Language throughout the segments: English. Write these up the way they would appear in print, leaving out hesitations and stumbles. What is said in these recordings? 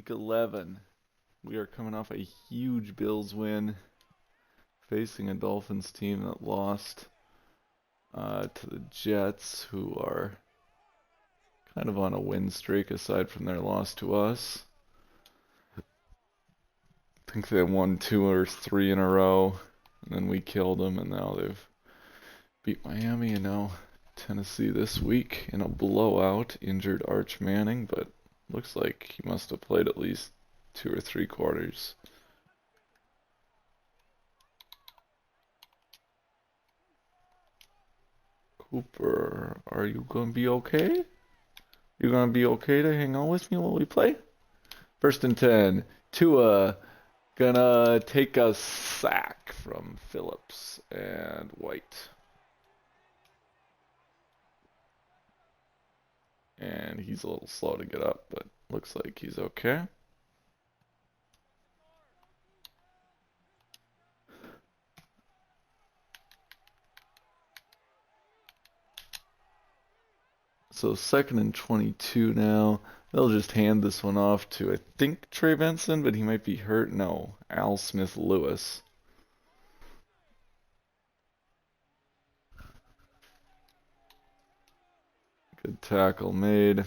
Week 11. We are coming off a huge Bills win, facing a Dolphins team that lost to the Jets, who are kind of on a win streak aside from their loss to us. I think they won 2 or 3 in a row, and then we killed them, and now they've beat Miami, and now Tennessee this week in a blowout. Injured Arch Manning, but looks like he must have played at least 2 or 3 quarters. Cooper, are you gonna be okay? You gonna be okay to hang out with me while we play? 1st and 10. Tua gonna take a sack from Phillips and White. And he's a little slow to get up, but looks like he's okay. So 2nd and 22 now. They'll just hand this one off to, I think, Trey Benson, but he might be hurt. No, Al Smith-Lewis. Good tackle made.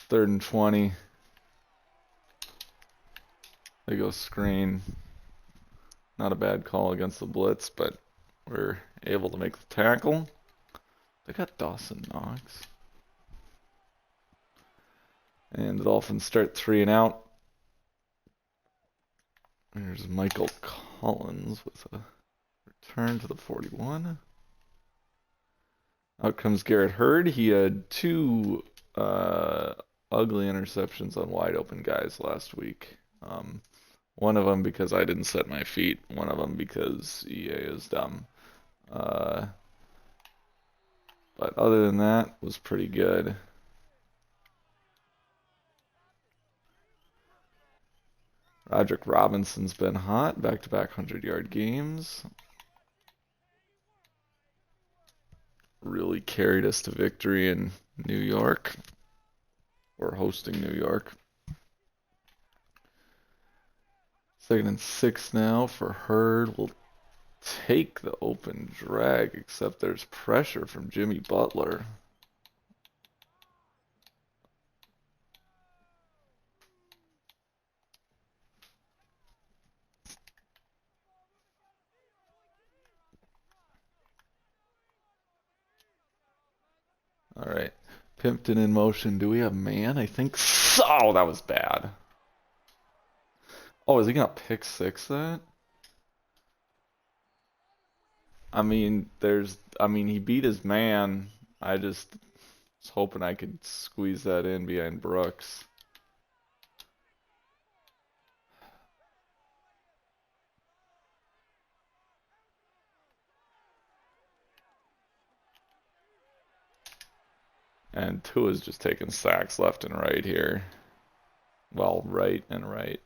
Third and 20. They go screen. Not a bad call against the blitz, but we're able to make the tackle. They got Dawson Knox. And the Dolphins start 3 and out. There's Michael Collins with a return to the 41. Out comes Garrett Hurd. He had 2 ugly interceptions on wide open guys last week. One of them because I didn't set my feet. One of them because EA is dumb. But other than that, was pretty good. Roderick Robinson's been hot. Back-to-back 100-yard games. Really carried us to victory in New York. We're hosting New York. 2nd and 6 now for Hurd. We'll take the open drag, except there's pressure from Jimmy Butler. All right. Pimpton in motion. Do we have man? I think so. Oh, that was bad. Oh, is he gonna pick 6 that? I mean, he beat his man. I just was hoping I could squeeze that in behind Brooks. And Tua's just taking sacks left and right here. Well, right and right.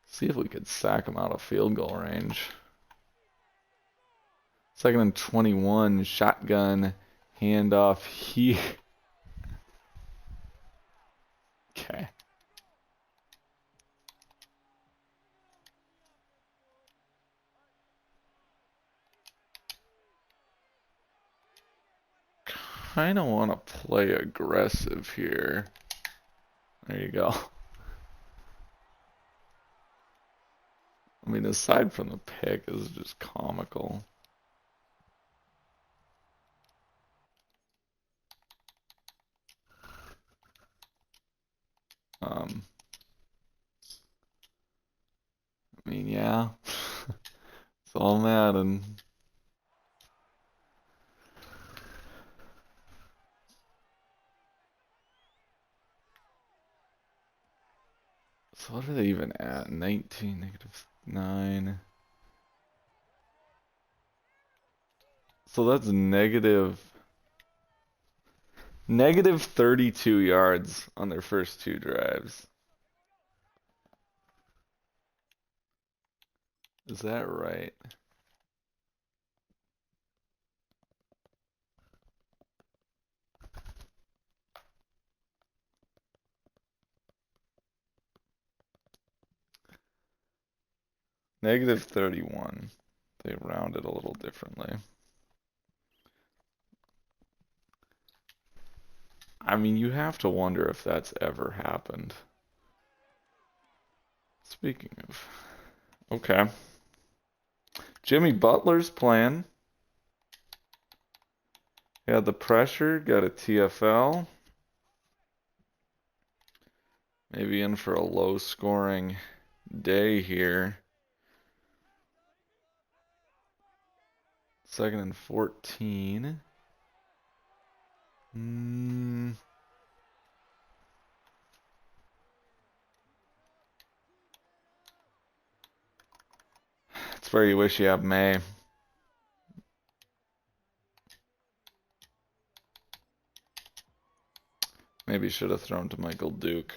See if we could sack him out of field goal range. 2nd and 21, shotgun, handoff here. Okay. Kind of want to play aggressive here. There you go. I mean, aside from the pick, this is just comical. I mean, yeah. It's all Madden. So what are they even at? 19, -9. So that's negative 32 yards on their first two drives. Is that right? Negative 31. They rounded a little differently. I mean, you have to wonder if that's ever happened. Speaking of... Okay. Jimmy Butler's playing. Had the pressure, got a TFL. Maybe in for a low-scoring day here. 2nd and 14. That's where you wish you have May. Maybe should have thrown to Michael Duke.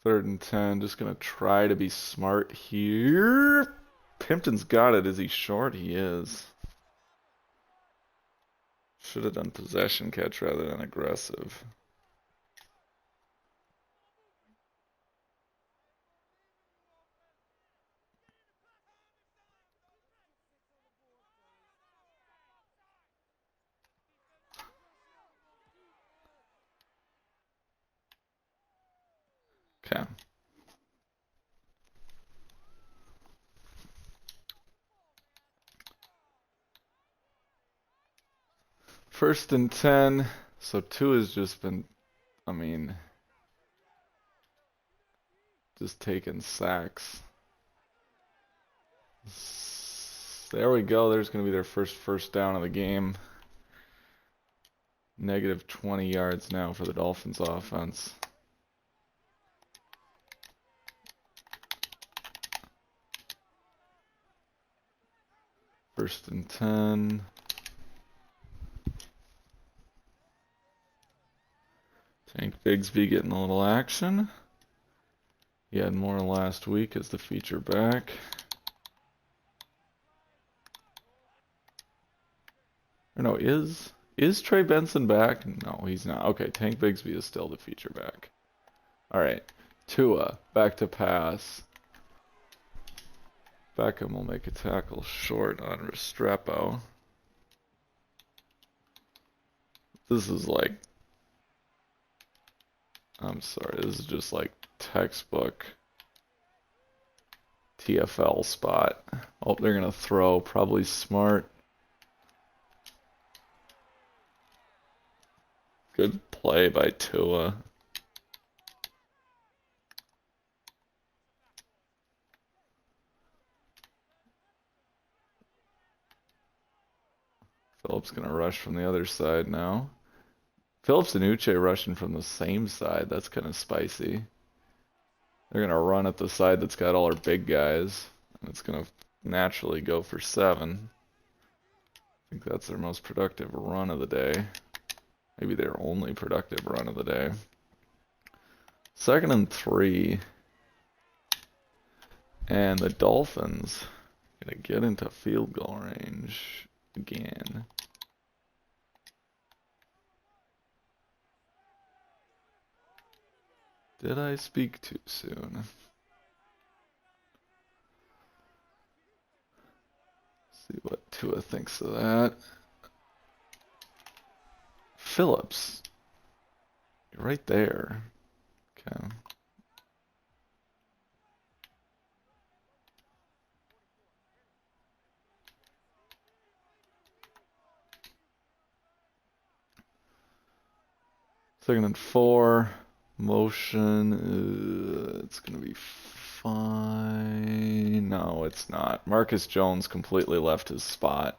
Third and 10. Just going to try to be smart here. Pimpton's got it. Is he short? He is. Should have done possession catch rather than aggressive. Okay. First and 10. So 2 has just been, I mean, just taking sacks. There we go. There's going to be their first down of the game. Negative 20 yards now for the Dolphins offense. First and 10. Tank Bigsby getting a little action. He had more last week as the feature back. Or no, is Trey Benson back? No, he's not. Okay, Tank Bigsby is still the feature back. All right, Tua back to pass. Beckham will make a tackle short on Restrepo. This is like, I'm sorry, this is just like textbook TFL spot. Oh, they're gonna throw, probably smart. Good play by Tua. Phillips gonna rush from the other side now. Phillips and Uche rushing from the same side. That's kind of spicy. They're gonna run at the side that's got all our big guys. And it's gonna naturally go for 7. I think that's their most productive run of the day. Maybe their only productive run of the day. 2nd and 3. And the Dolphins gonna get into field goal range again. Did I speak too soon? See what Tua thinks of that. Phillips. You're right there. Okay. Second and 4. Motion. It's going to be fine. No, it's not. Marcus Jones completely left his spot.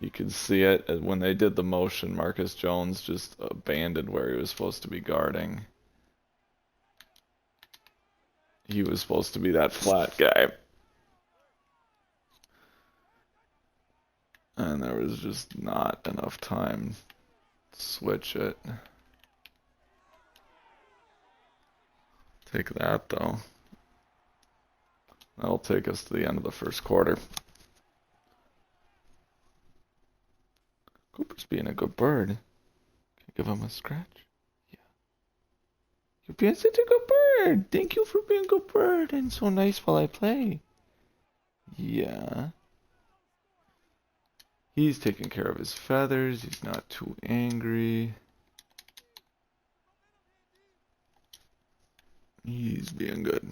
You can see it when they did the motion. Marcus Jones just abandoned where he was supposed to be guarding. he was supposed to be that flat guy. And there was just not enough time to switch it. Take that, though. That'll take us to the end of the first quarter. Cooper's being a good bird. Can I give him a scratch? Yeah. You're being such a good bird. Thank you for being a good bird and so nice while I play. Yeah. He's taking care of his feathers. He's not too angry. He's being good.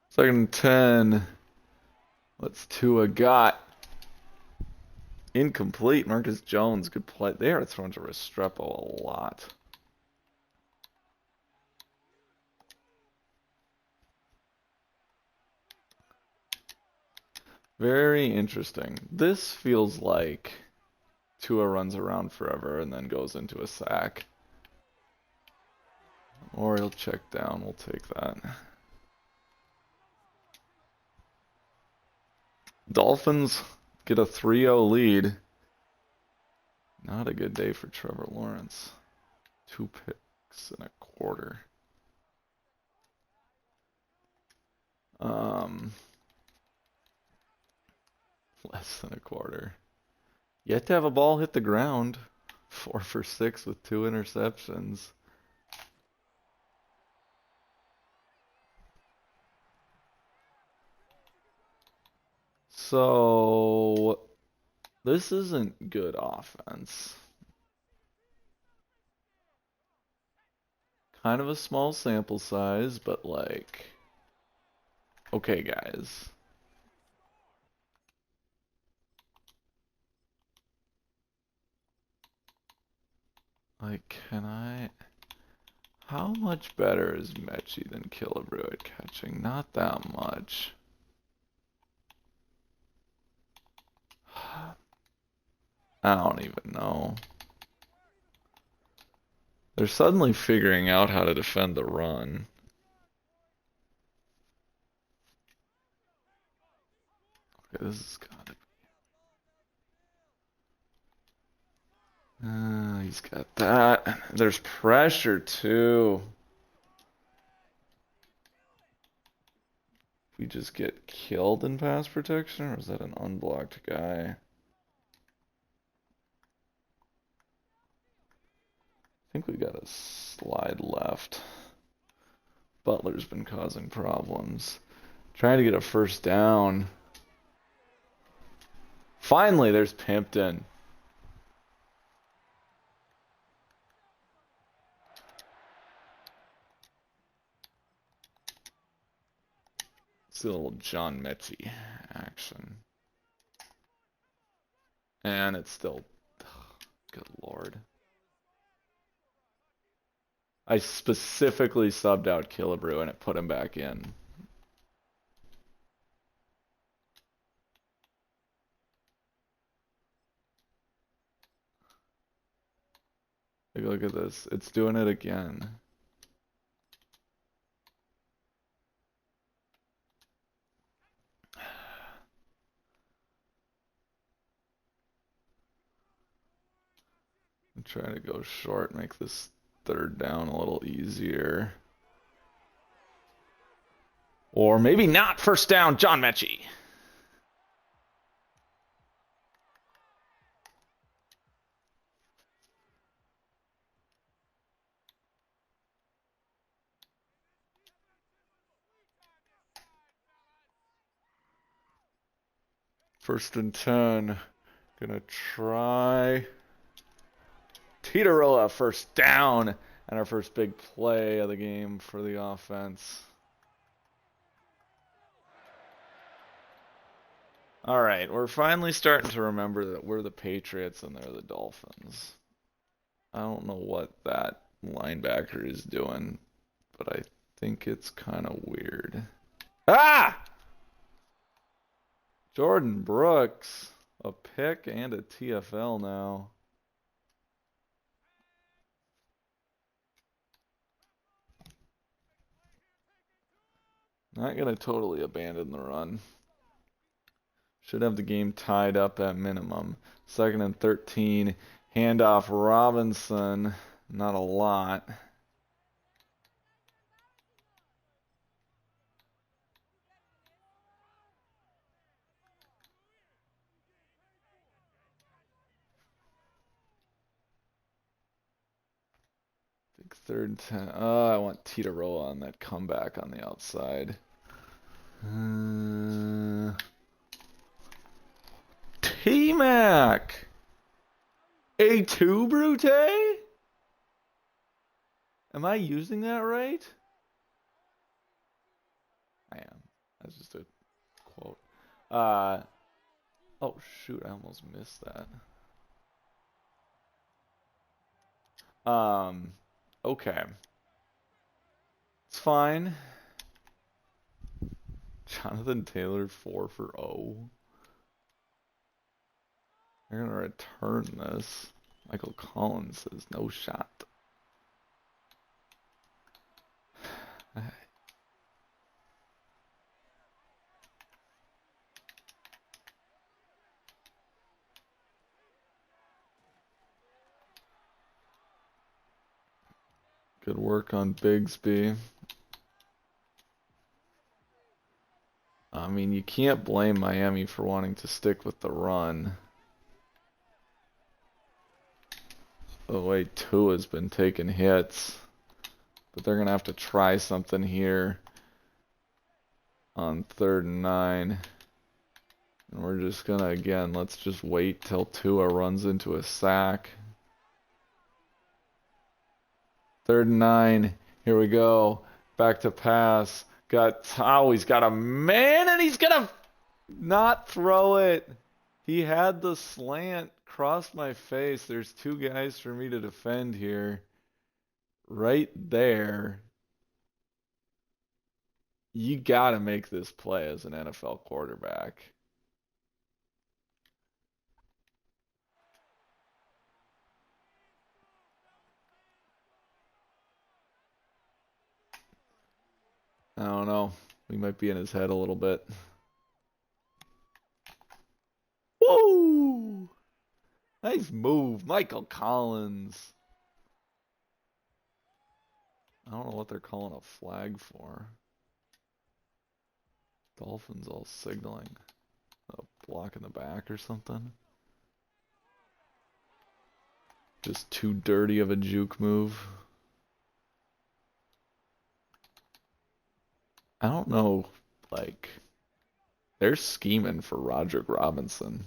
Second and 10. What's Tua got? Incomplete. Marcus Jones, good play. They are throwing to Restrepo a lot. Very interesting. This feels like Tua runs around forever and then goes into a sack. Or he'll check down. We'll take that. Dolphins get a 3-0 lead. Not a good day for Trevor Lawrence. 2 picks in a quarter. Less than a quarter. Yet to have a ball hit the ground. 4 for 6 with 2 interceptions. So, this isn't good offense. Kind of a small sample size, but like, okay, guys. Like, how much better is Mechie than Killebrew at catching? Not that much. I don't even know. They're suddenly figuring out how to defend the run. Okay, this has gotta be. He's got that. There's pressure too. We just get killed in pass protection, or is that an unblocked guy? I think we got a slide left. Butler's been causing problems. Trying to get a first down. Finally, there's Pimpton. See a little John Mechie action. And it's still... Good lord. I specifically subbed out Killebrew and it put him back in. Take a look at this. It's doing it again. I'm trying to go short, make this third down a little easier. Or maybe not. First down, John Mechie. First and 10. Gonna try. Titaroa, first down. And our first big play of the game for the offense. All right, we're finally starting to remember that we're the Patriots and they're the Dolphins. I don't know what that linebacker is doing, but I think it's kind of weird. Ah! Jordan Brooks, a pick and a TFL now. Not gonna totally abandon the run. Should have the game tied up at minimum. 2nd and 13. Handoff Robinson. Not a lot. I think 3rd and 10. Oh, I want Titaroa on that comeback on the outside. T-Mac! A2 Brute? Am I using that right? I am. That's just a quote. Oh shoot, I almost missed that. Okay. It's fine. Jonathan Taylor 4 for 0. They're gonna return this. Michael Collins says no shot. Good work on Bigsby. I mean, you can't blame Miami for wanting to stick with the run. The way Tua's been taking hits. But they're going to have to try something here on 3rd and 9. And we're just going to, again, let's just wait till Tua runs into a sack. 3rd and 9. Here we go. Back to pass. He's got a man, and he's going to not throw it. He had the slant cross my face. There's 2 guys for me to defend here. Right there. You got to make this play as an NFL quarterback. I don't know. We might be in his head a little bit. Woo! Nice move, Michael Collins. I don't know what they're calling a flag for. Dolphins all signaling. A block in the back or something. Just too dirty of a juke move. I don't know, like, they're scheming for Roderick Robinson.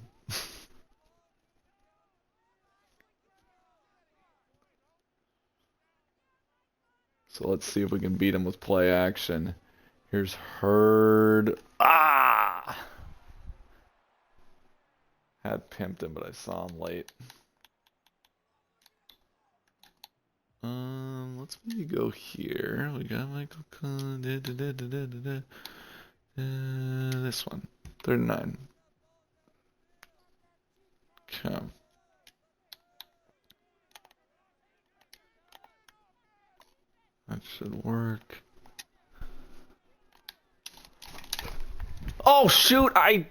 So let's see if we can beat him with play action. Here's Hurd. Ah! Had pimped him, but I saw him late. Let's maybe go here. We got Michael Collins. This one. 3rd and 9. Okay. That should work. Oh, shoot! I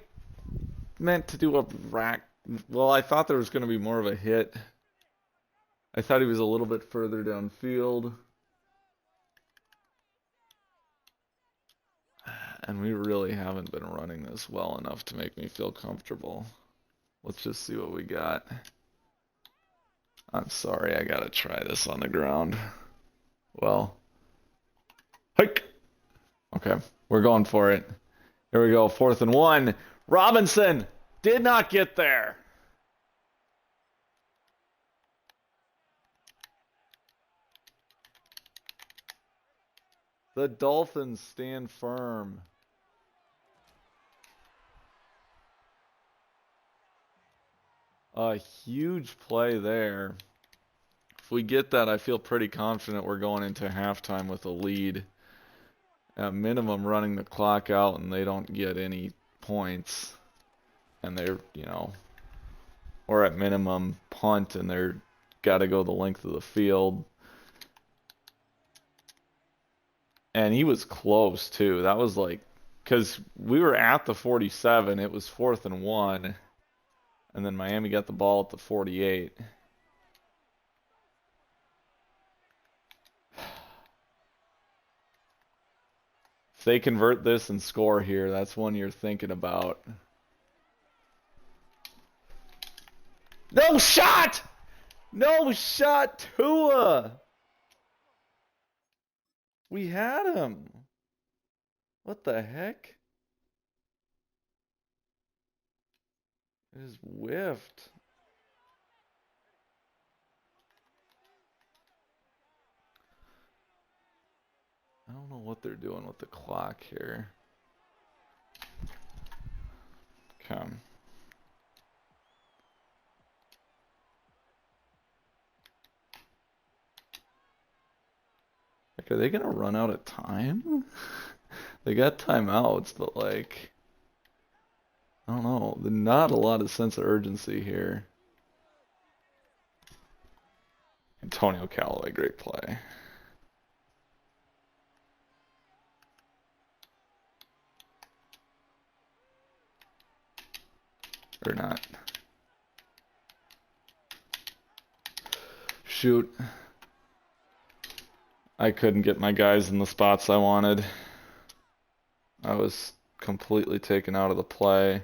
meant to do a rack. Well, I thought there was going to be more of a hit. I thought he was a little bit further downfield. And we really haven't been running this well enough to make me feel comfortable. Let's just see what we got. I'm sorry, I gotta try this on the ground. Well, hike. Okay, we're going for it. Here we go, 4th and 1. Robinson did not get there. The Dolphins stand firm. A huge play there. If we get that, I feel pretty confident we're going into halftime with a lead. At minimum, running the clock out and they don't get any points. And they're, or at minimum, punt and they're got to go the length of the field. And he was close too. That was like, because we were at the 47, it was 4th and 1, and then Miami got the ball at the 48. If they convert this and score here, that's one you're thinking about. No shot! No shot, Tua! We had him. What the heck? It just whiffed. I don't know what they're doing with the clock here. Come. Like, are they gonna run out of time? They got timeouts, but like, I don't know. There's not a lot of sense of urgency here. Antonio Callaway, great play. Or not. Shoot. I couldn't get my guys in the spots I wanted. I was completely taken out of the play.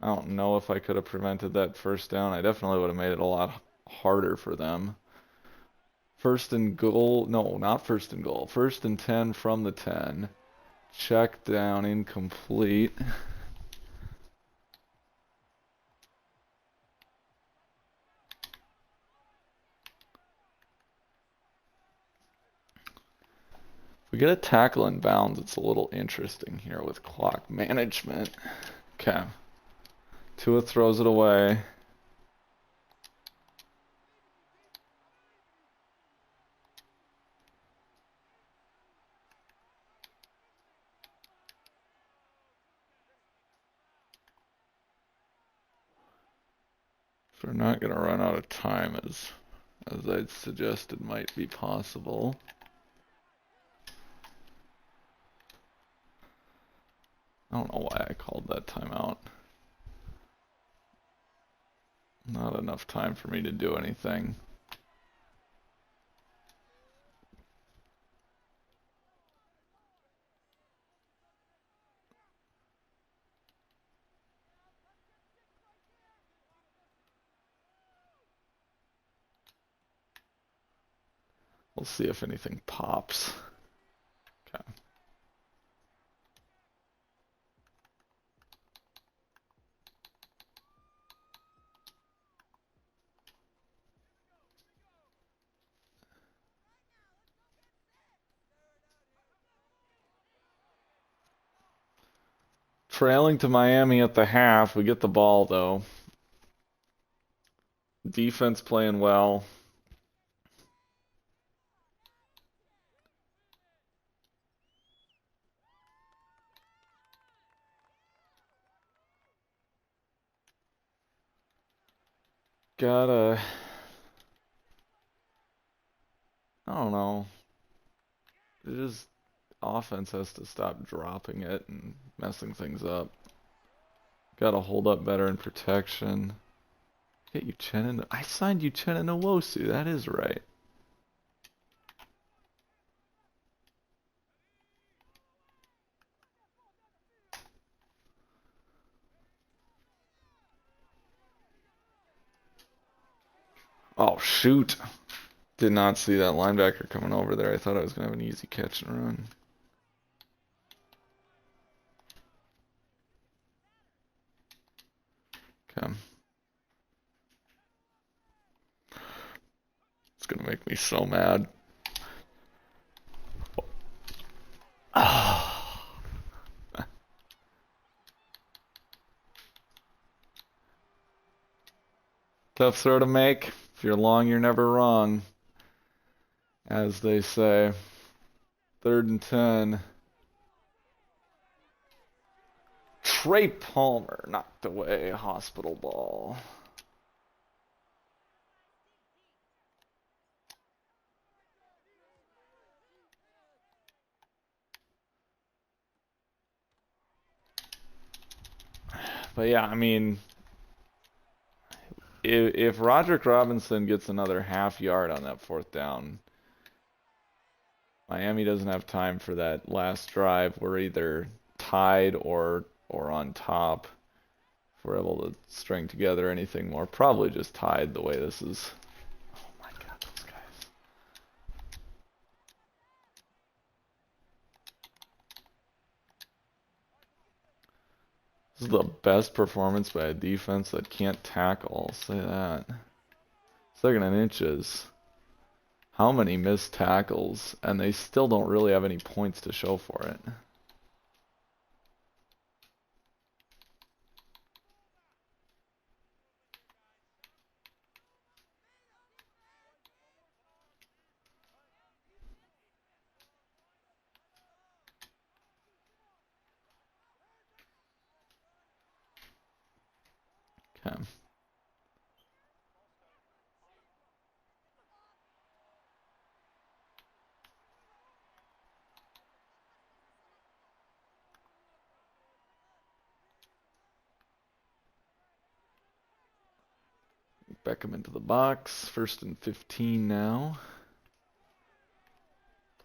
I don't know if I could have prevented that first down. I definitely would have made it a lot harder for them. 1st and goal. No, not 1st and goal. 1st and 10 from the 10. Check down, incomplete. If we get a tackle in bounds, it's a little interesting here with clock management. Okay. Tua throws it away. So we're not going to run out of time as I'd suggested might be possible. I don't know why I called that timeout. Not enough time for me to do anything. We'll see if anything pops. Okay. Trailing to Miami at the half. We get the ball, though. Defense playing well. Gotta... I don't know. It just... Offense has to stop dropping it and messing things up. Gotta hold up better in protection. Get Uchenna. I signed Uchenna Nwosu. That is right. Oh, shoot. Did not see that linebacker coming over there. I thought I was going to have an easy catch and run. Okay. It's going to make me so mad. Tough throw to make. If you're long, you're never wrong, as they say. 3rd and 10. Trey Palmer knocked away a hospital ball. But yeah, I mean, if Roderick Robinson gets another half yard on that fourth down, Miami doesn't have time for that last drive. We're either tied or on top. If we're able to string together anything more, probably just tied the way this is. Oh my God, those guys. This is the best performance by a defense that can't tackle. I'll say that. Second and inches. How many missed tackles, and they still don't really have any points to show for it. Okay. Beckham into the box. 1st and 15 now.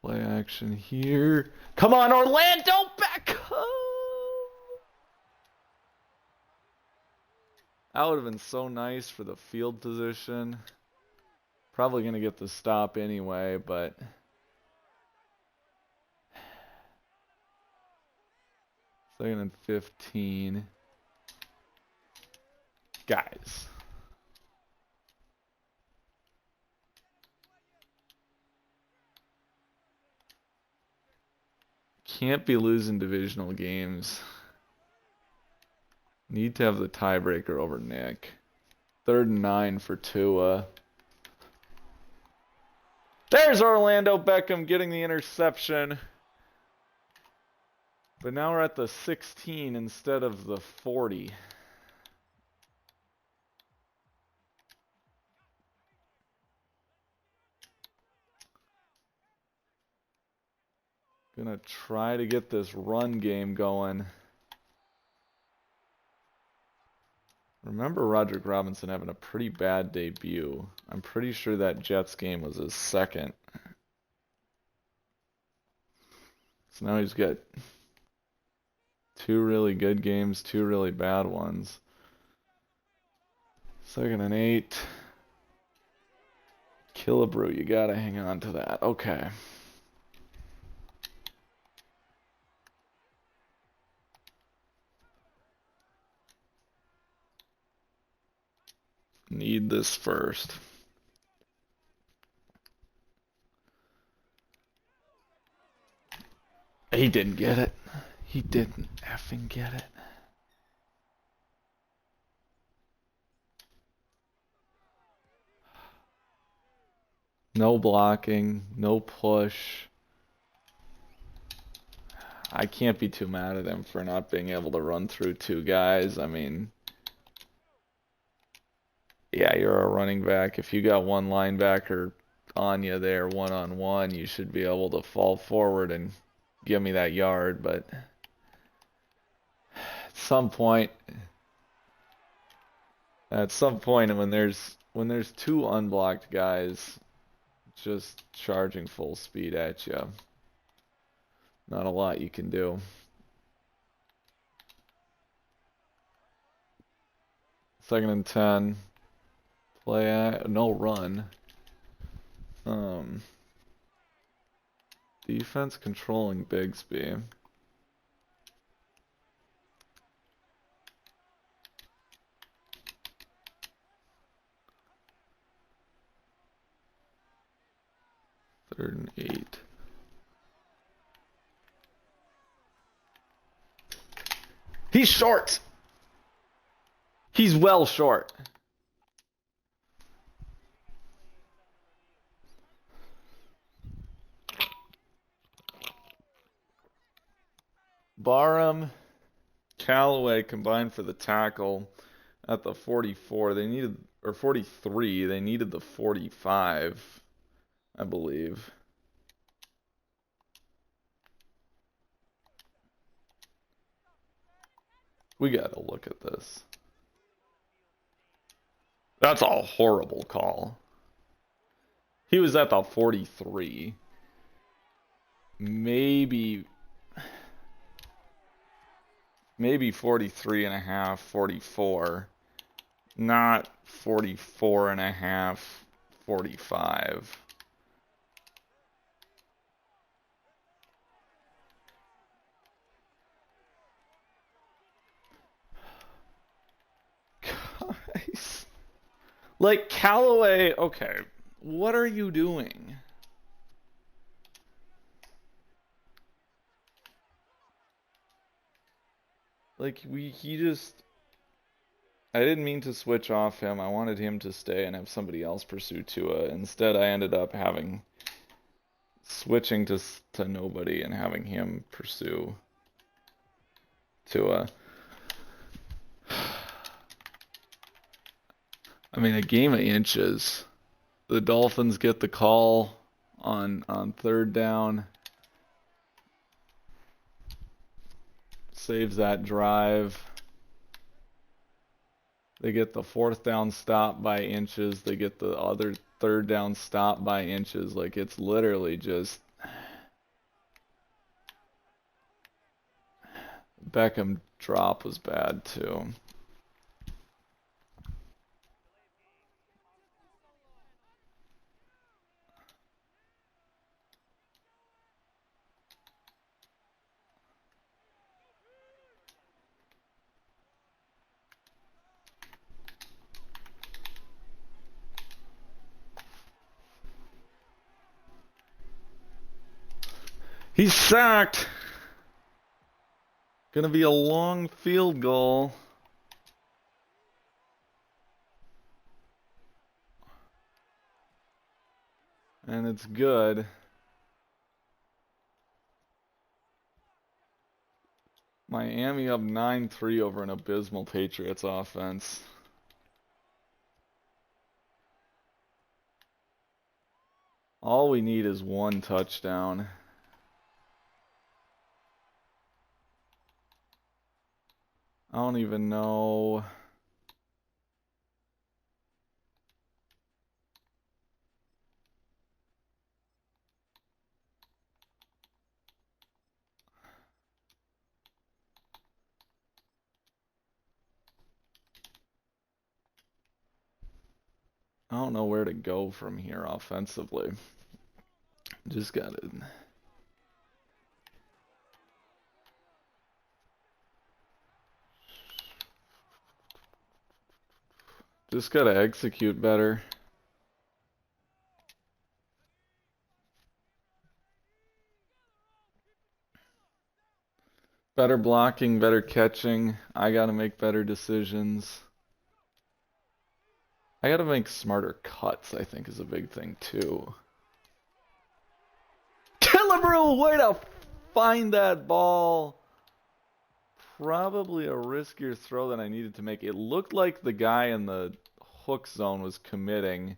Play action here. Come on, Orlando Beckham! That would have been so nice for the field position. Probably going to get the stop anyway, but... Second and 15. Guys. Can't be losing divisional games. Need to have the tiebreaker over Nick. 3rd and 9 for Tua. There's Orlando Beckham getting the interception. But now we're at the 16 instead of the 40. Gonna try to get this run game going. Remember Roderick Robinson having a pretty bad debut. I'm pretty sure that Jets game was his second. So now he's got 2 really good games, 2 really bad ones. 2nd and 8. Killebrew, you gotta hang on to that. Okay. Need this first. He didn't get it. He didn't effing get it. No blocking, no push. I can't be too mad at him for not being able to run through 2 guys. I mean, yeah, you're a running back. If you got one linebacker on you there one-on-one, you should be able to fall forward and give me that yard. But at some point when there's 2 unblocked guys just charging full speed at you, not a lot you can do. Second and 10. No run. Defense controlling Bigsby. Third and 8. He's short. He's well short. Barham, Callaway combined for the tackle at the 44. They needed, or 43. They needed the 45, I believe. We gotta look at this. That's a horrible call. He was at the 43. Maybe 43 and a half, 44. Not 44 and a half, 45. Guys. Like, Callaway, okay, what are you doing? Like, he just... I didn't mean to switch off him. I wanted him to stay and have somebody else pursue Tua. Instead, I ended up switching to nobody and having him pursue Tua. I mean, a game of inches. The Dolphins get the call on third down. Saves that drive. They get the fourth down stop by inches. They get the other third down stop by inches. Like, it's literally just... Beckham drop was bad too. He's sacked. Gonna be a long field goal. And it's good. Miami up 9-3 over an abysmal Patriots offense. All we need is one touchdown. I don't even know. I don't know where to go from here offensively. Just gotta... Just gotta execute better. Better blocking, better catching. I gotta make better decisions. I gotta make smarter cuts, I think, is a big thing, too. Killebrew, way to find that ball. Probably a riskier throw than I needed to make. It looked like the guy in the hook zone was committing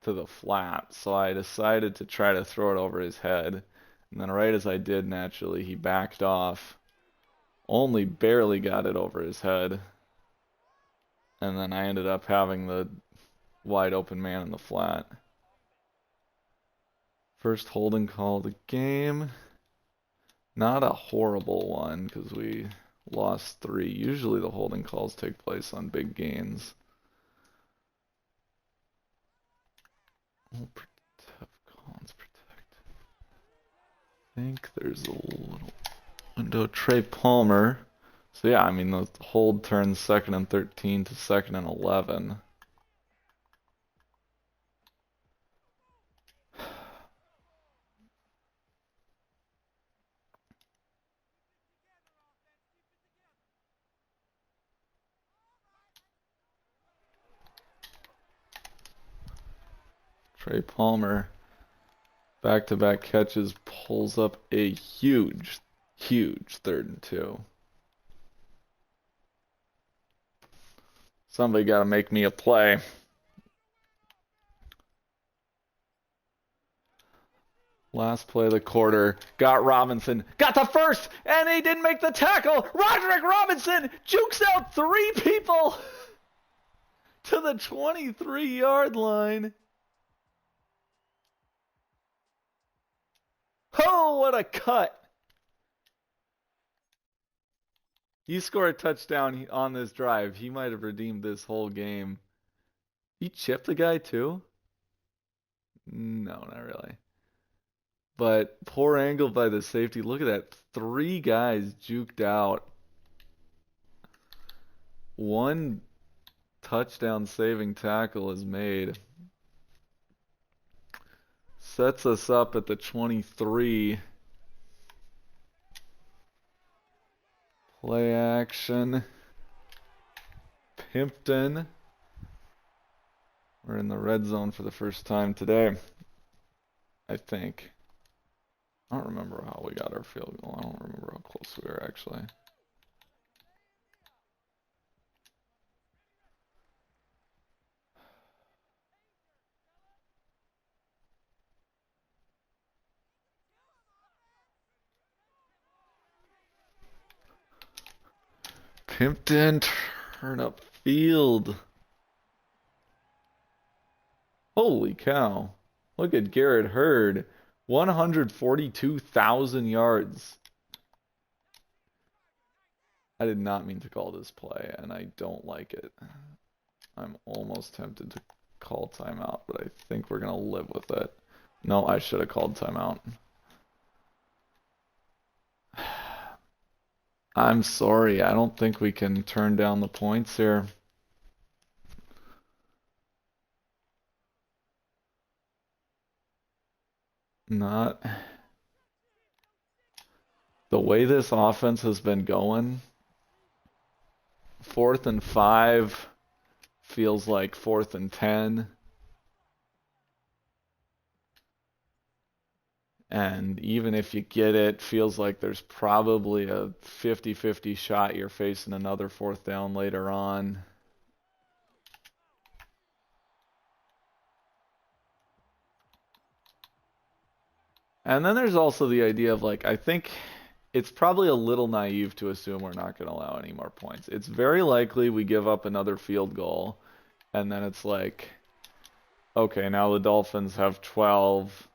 to the flat, so I decided to try to throw it over his head. And then right as I did, naturally, he backed off. Only barely got it over his head. And then I ended up having the wide open man in the flat. First holding call of the game. Not a horrible one, because we lost 3. Usually the holding calls take place on big gains. Collins protect. I think there's a little window. Trey Palmer. So yeah, I mean the hold turns 2nd and 13 to 2nd and 11. Trey Palmer, back-to-back catches, pulls up a huge 3rd and 2. Somebody got to make me a play. Last play of the quarter. Got Robinson. Got the first, and he didn't make the tackle. Roderick Robinson jukes out 3 people to the 23-yard line. Oh, what a cut. You score a touchdown on this drive. He might have redeemed this whole game. He chipped the guy too? No, not really. But poor angle by the safety. Look at that. 3 guys juked out. 1 touchdown saving tackle is made. Sets us up at the 23. Play action. Pimpton. We're in the red zone for the first time today, I think. I don't remember how we got our field goal. I don't remember how close we were, actually. Pimpton, turn up field. Holy cow. Look at Garrett Hurd. 142,000 yards. I did not mean to call this play, and I don't like it. I'm almost tempted to call timeout, but I think we're going to live with it. No, I should have called timeout. I'm sorry. I don't think we can turn down the points here. Not. The way this offense has been going, 4th and 5 feels like 4th and 10. And even if you get it, feels like there's probably a 50-50 shot you're facing another 4th down later on. And then there's also the idea of, like, I think it's probably a little naive to assume we're not going to allow any more points. It's very likely we give up another field goal, and then it's like, okay, now the Dolphins have 12,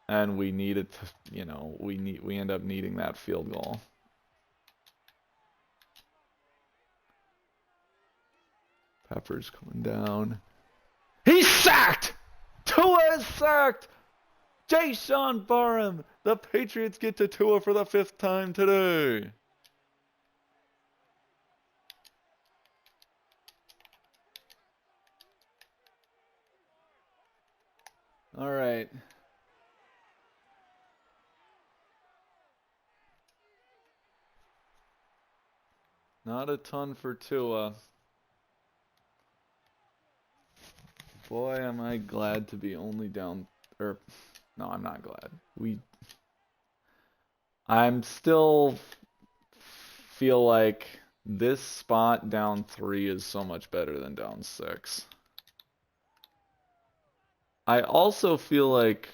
and we need it to, you know, we end up needing that field goal. Pepper's coming down. He's sacked! Tua is sacked! Jason Barham! The Patriots get to Tua for the 5th time today. All right. Not a ton for Tua. Boy, am I glad to be only down, or no, I'm not glad. I'm still feel like this spot down 3 is so much better than down 6. I also feel like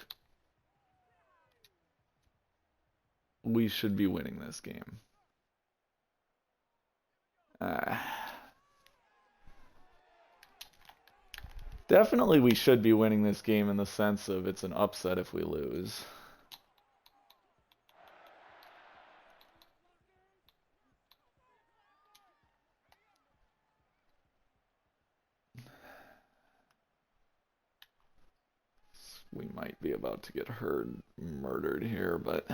we should be winning this game. Definitely we should be winning this game in the sense of it's an upset if we lose. We might be about to get murdered here, but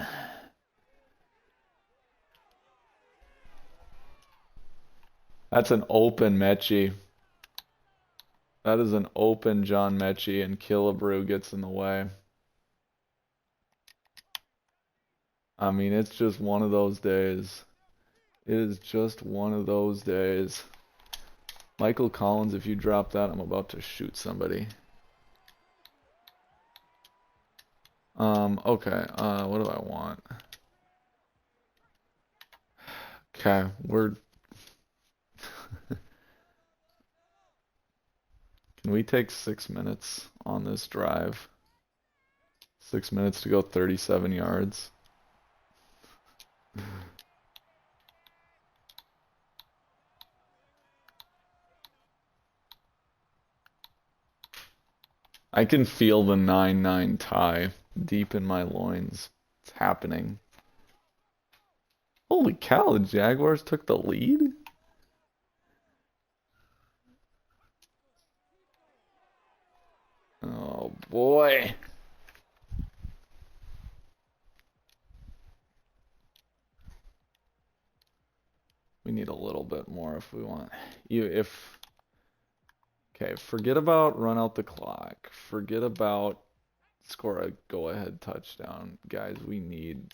that's an open Mechie. That is an open John Mechie, and Killebrew gets in the way. I mean, it's just one of those days. It is just one of those days. Michael Collins, if you drop that, I'm about to shoot somebody. Okay, what do I want? Okay, Can we take 6 minutes on this drive? 6 minutes to go, 37 yards. I can feel the 9-9 tie deep in my loins. It's happening. Holy cow, the Jaguars took the lead? Oh boy. We need a little bit more if we want. Okay, forget about run out the clock. Forget about score a go-ahead touchdown. Guys, we need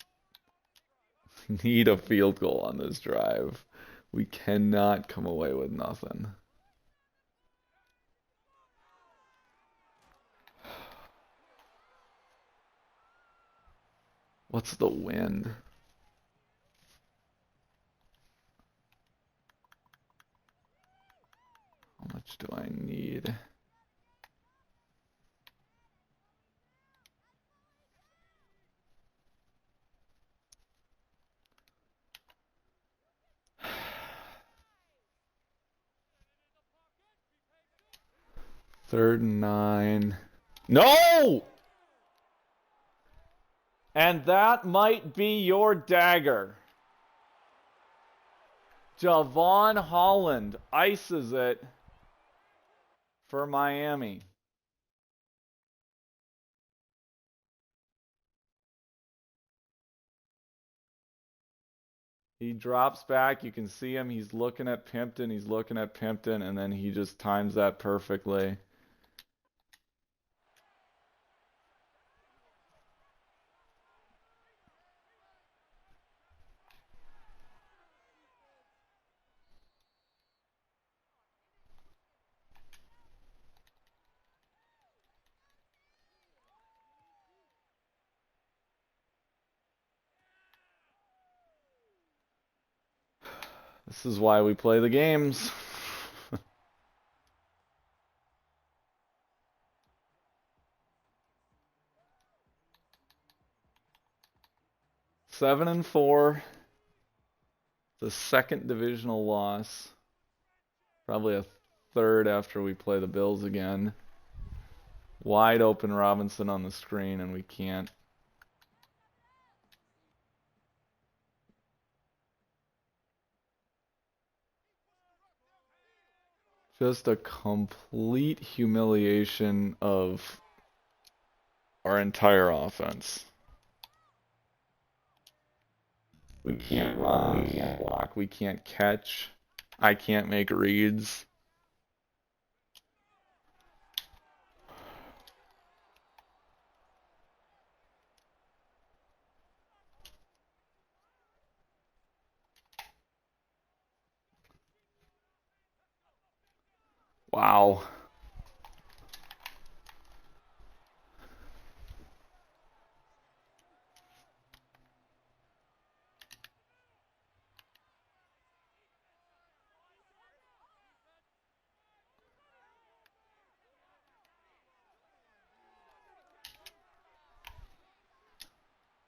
a field goal on this drive. We cannot come away with nothing. What's the wind? How much do I need? Third and 9. No! And that might be your dagger. Javon Holland ices it for Miami. He drops back. You can see him. He's looking at Pimpton. He's looking at Pimpton. And then he just times that perfectly. This is why we play the games. Seven and 4. The second divisional loss. Probably a third after we play the Bills again. Wide open Robinson on the screen, and we can't. Just a complete humiliation of our entire offense. We can't run, we can't block, we can't catch. I can't make reads. Wow.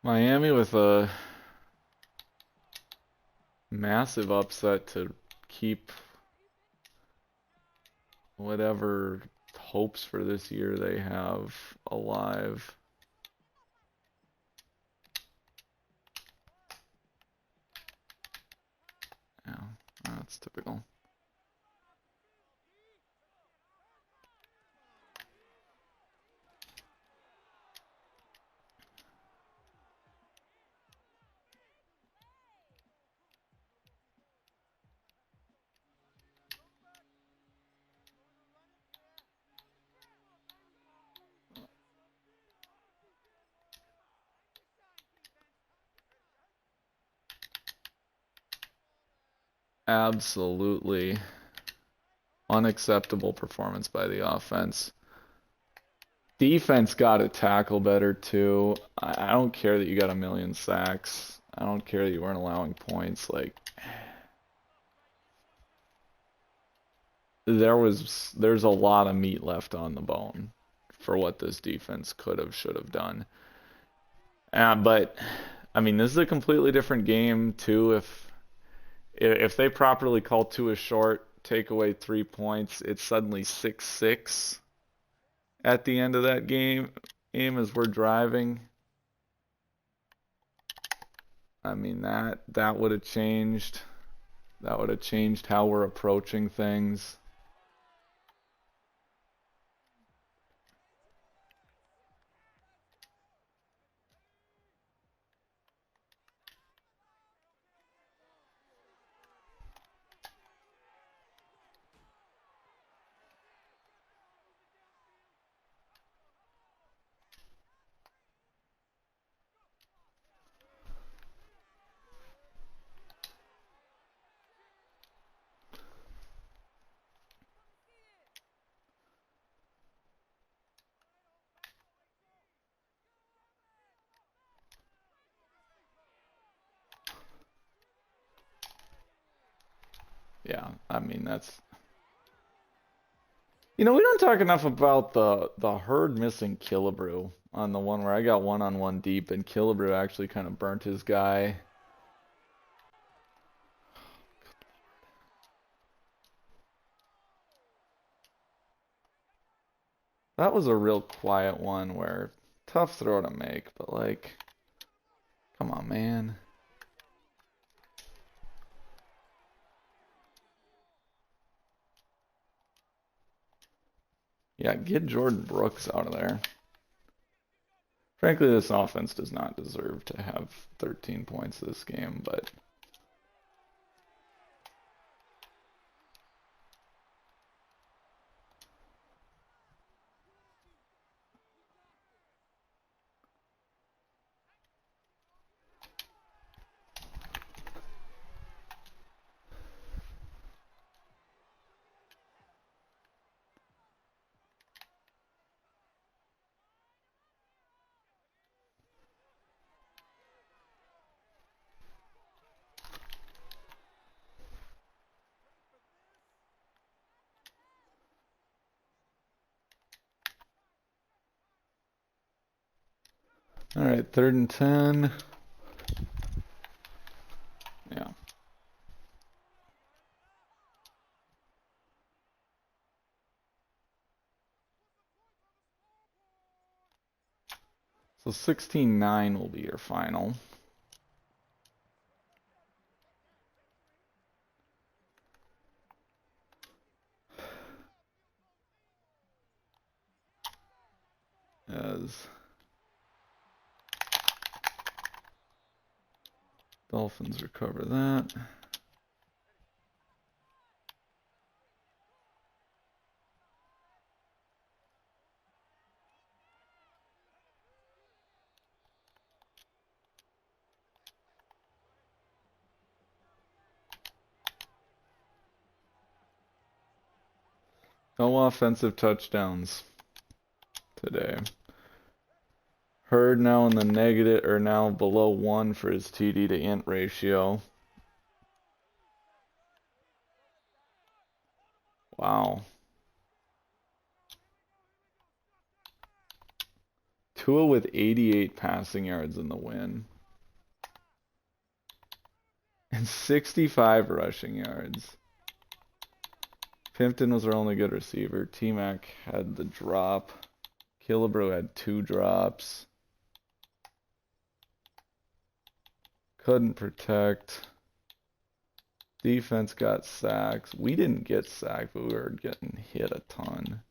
Miami with a massive upset to keep whatever hopes for this year they have alive. Yeah, that's typical. Absolutely unacceptable performance by the offense. Defense got to tackle better too. I don't care that you got a million sacks. I don't care that you weren't allowing points. Like, there's a lot of meat left on the bone for what this defense could have, should have done. But I mean, this is a completely different game too. If they properly call Tua short, take away 3 points, it's suddenly 6-6 at the end of that game as we're driving. I mean, that would have changed. That would have changed how we're approaching things. Yeah, I mean we don't talk enough about the herd missing Killebrew on the one where I got one-on-one deep and Killebrew actually kind of burnt his guy. That was a real quiet one where tough throw to make, but like, come on, man. Yeah, get Jordan Brooks out of there. Frankly, this offense does not deserve to have 13 points this game, but all right, 3rd and 10. Yeah. So 16-9 will be your final. As Dolphins recover that. No offensive touchdowns today. Hurd now in the negative, or now below 1 for his TD to int ratio. Wow. Tua with 88 passing yards in the win. And 65 rushing yards. Pimpton was our only good receiver. T-Mac had the drop. Killebrew had 2 drops. Couldn't protect. Defense got sacks. We didn't get sacked, but we were getting hit a ton.